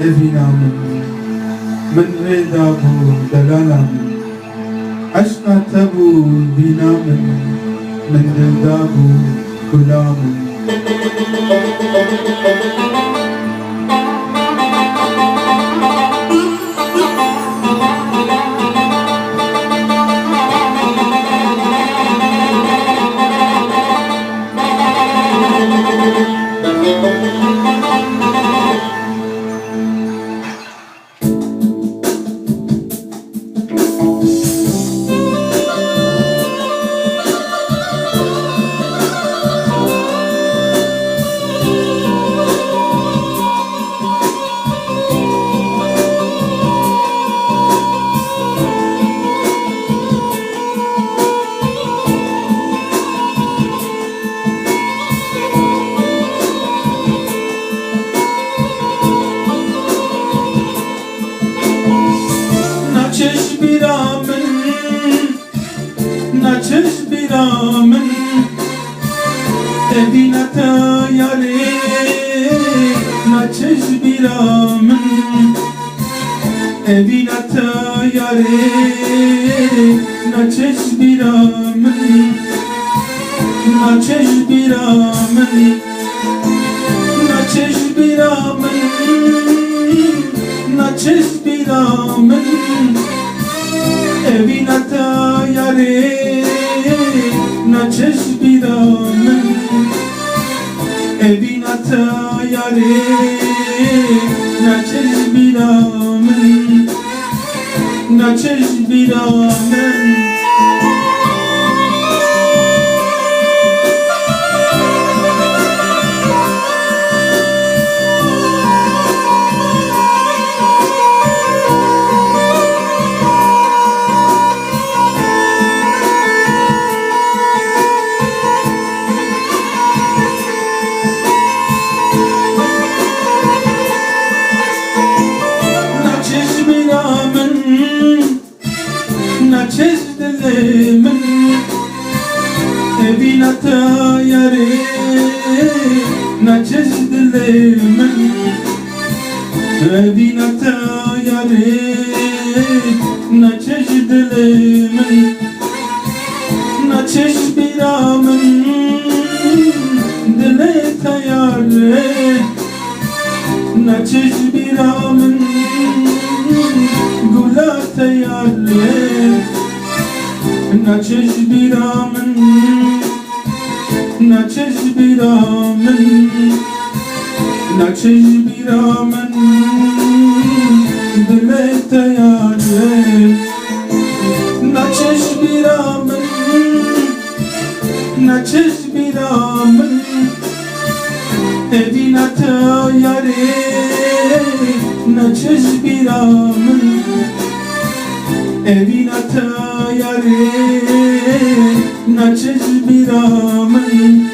evina من ردابو دلالا عشقا تبو بنا من ردابو غلام نچش بیرامن evina yare نچش بیرامن evina yare نچش بیرامن نچش بیرامن نچش بیرامن نچش بیرامن evina yare نچش بیرامن evina yare نچش بیرامن نچش بیرامن نچش دلمن evina yare نچش دلمن evina yare نچش دلمن نچش بیرامن دل یاره نچش بیرامن گلات یاره نچش بیرامن نچش بیرامن نچش بیرامن دلت یاره نچش بیرامن نچش بیرامن evina yare نچش بیرامن evina yare نچش بیرامن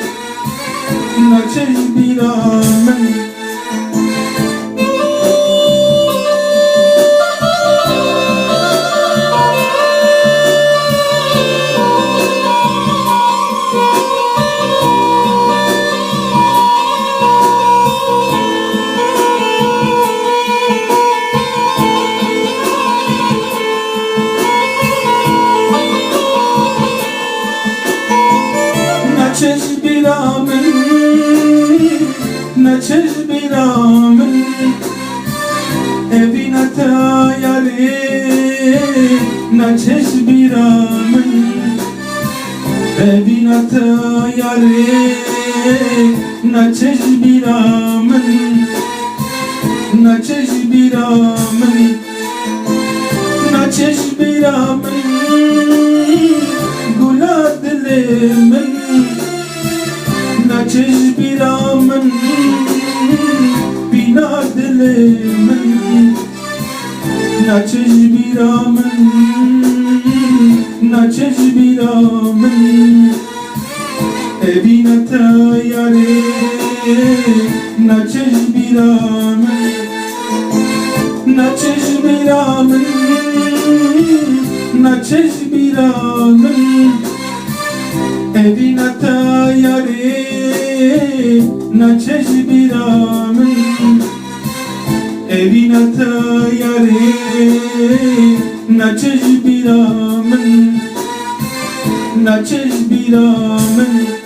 نچش بیرامن نچش بیرامن نچش بیرامن evina yare نچش بیرامن evina yare نچش بیرامن نچش بیرامن نچش بیرامن گلا دل من نچش بیرامن بینا دل من نچش بیرامن نچش بیرامن evina yare نچش بیرامن نچش بیرامن نچش بیرامن evina yare نچش بیرامن Evinatta yare Naçış biramen Naçış biramen